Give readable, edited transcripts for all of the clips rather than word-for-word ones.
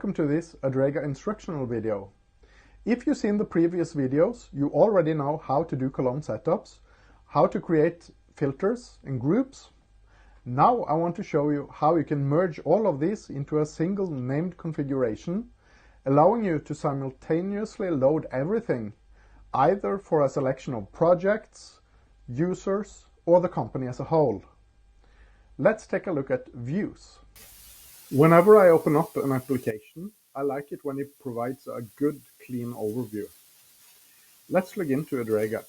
Welcome to this Adrega instructional video. If you've seen the previous videos, you already know how to do column setups, how to create filters and groups. Now I want to show you how you can merge all of these into a single named configuration, allowing you to simultaneously load everything, either for a selection of projects, users, or the company as a whole. Let's take a look at views. Whenever I open up an application, I like it when it provides a good, clean overview. Let's log into Adrega.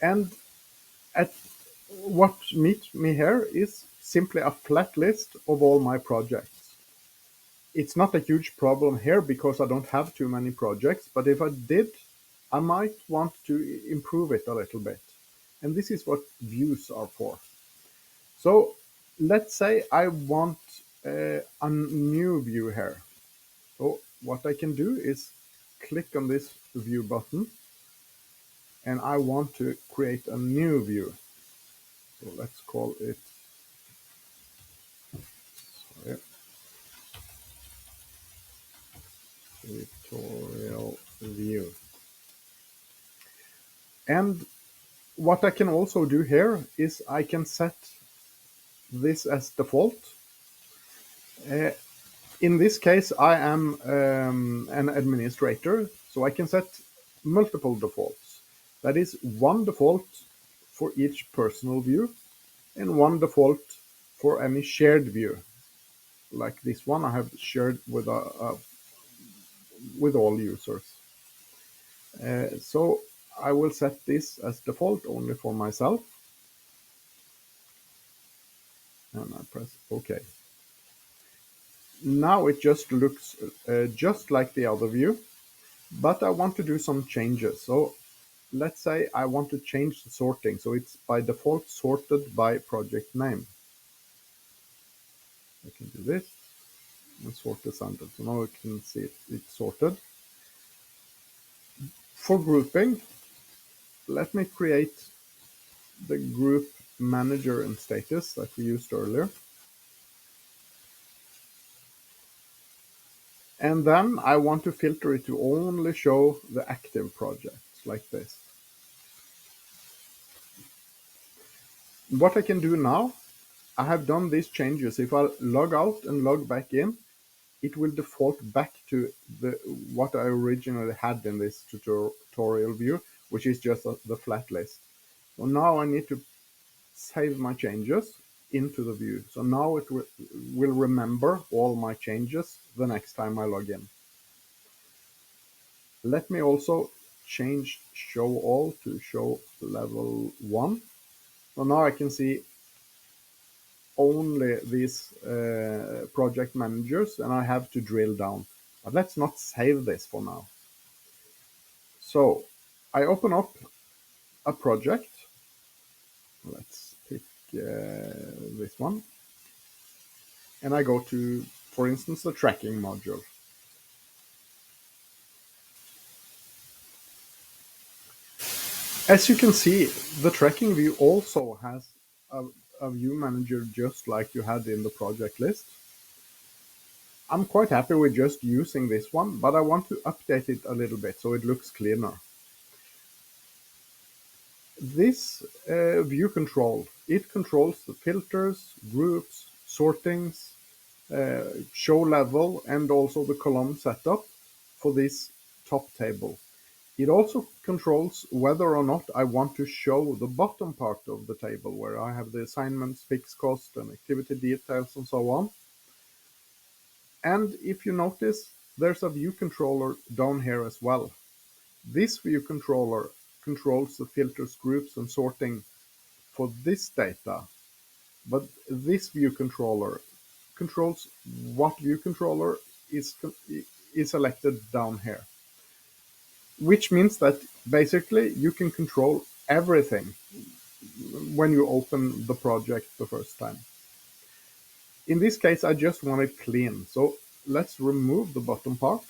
And what meets me here is simply a flat list of all my projects. It's not a huge problem here because I don't have too many projects, but if I did, I might want to improve it a little bit. And this is what views are for. So let's say I want a new view here. So what I can do is click on this view button and I want to create a new view. So let's call it tutorial view. And what I can also do here is I can set this as default. In this case, I am an administrator, so I can set multiple defaults. That is one default for each personal view and one default for any shared view. Like this one I have shared with all users. So I will set this as default only for myself. And I press OK. Now it just looks just like the other view, but I want to do some changes. So let's say I want to change the sorting, so it's by default sorted by project name. I can do this and sort the sentence. So now you can see it's sorted. For grouping, let me create the group manager and status that we used earlier. And then I want to filter it to only show the active projects, like this. What I can do now, I have done these changes. If I log out and log back in, it will default back to what I originally had in this tutorial view, which is just the flat list. So now I need to save my changes into the view. So now it will remember all my changes the next time I log in. Let me also change show all to show level 1. So now I can see only these project managers, and I have to drill down. But let's not save this for now. So I open up a project. Let's pick this one. And I go to, for instance, the tracking module. As you can see, the tracking view also has a view manager just like you had in the project list. I'm quite happy with just using this one, but I want to update it a little bit so it looks cleaner. This view control, it controls the filters, groups, sortings, show level, and also the column setup for this top table. It also controls whether or not I want to show the bottom part of the table where I have the assignments, fixed cost, and activity details, and so on. And if you notice, there's a view controller down here as well. This view controller controls the filters, groups, and sorting for this data. But this view controller controls what view controller is selected down here. Which means that basically you can control everything when you open the project the first time. In this case, I just want it clean. So let's remove the bottom part,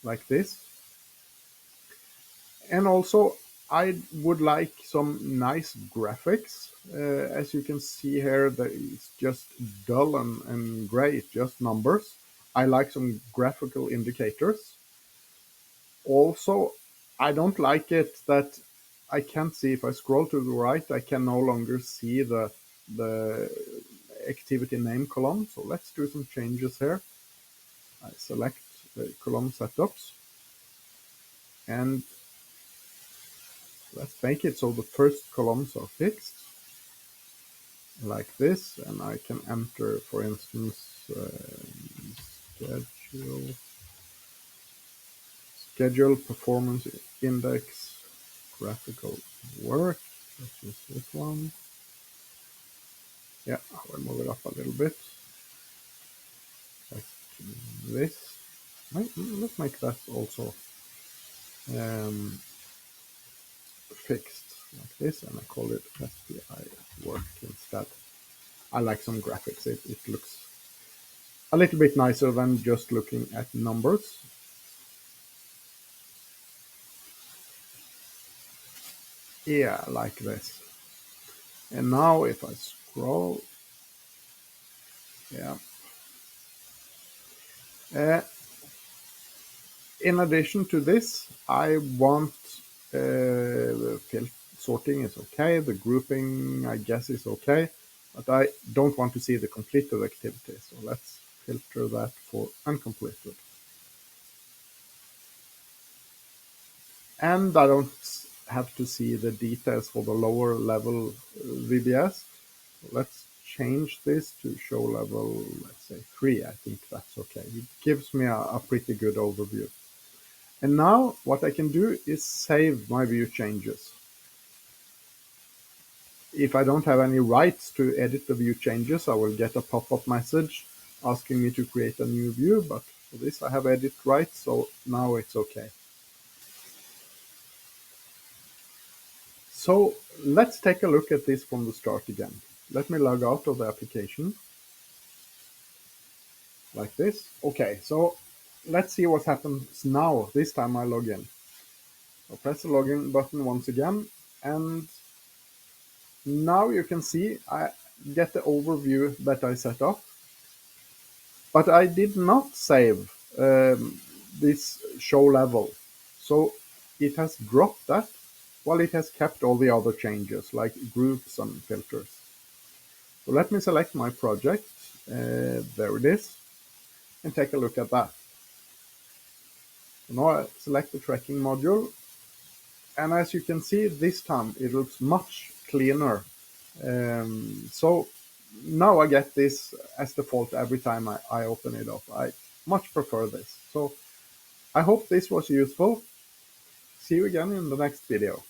like this. And also, I would like some nice graphics. As you can see here, it's just dull and gray, it's just numbers. I like some graphical indicators. Also, I don't like it that I can't see, if I scroll to the right, I can no longer see the activity name column. So let's do some changes here. I select the column setups, and let's make it so the first columns are fixed like this, and I can enter, for instance, schedule, performance index, graphical work. Let's use this one. Yeah, I will move it up a little bit, like this. Let's make that also fixed like this, and I call it SPI work instead. I like some graphics. It looks a little bit nicer than just looking at numbers. Yeah, like this. And now if I scroll, yeah. Uh, in addition to this, I want sorting is okay, the grouping I guess is okay, but I don't want to see the completed activity. So let's filter that for uncompleted. And I don't have to see the details for the lower level VBS. Let's change this to show level, let's say 3. I think that's okay. It gives me a pretty good overview. And now what I can do is save my view changes. If I don't have any rights to edit the view changes, I will get a pop-up message asking me to create a new view, but for this I have edit rights, so now it's okay. So let's take a look at this from the start again. Let me log out of the application like this. Okay, so let's see what happens now. This time I log in. I'll press the login button once again, and now you can see I get the overview that I set up. But I did not save this show level. So it has dropped that, while it has kept all the other changes like groups and filters. So let me select my project. There it is. And take a look at that. So now I select the tracking module. And as you can see, this time it looks much cleaner. So now I get this as default every time I open it up. I much prefer this. So I hope this was useful. See you again in the next video.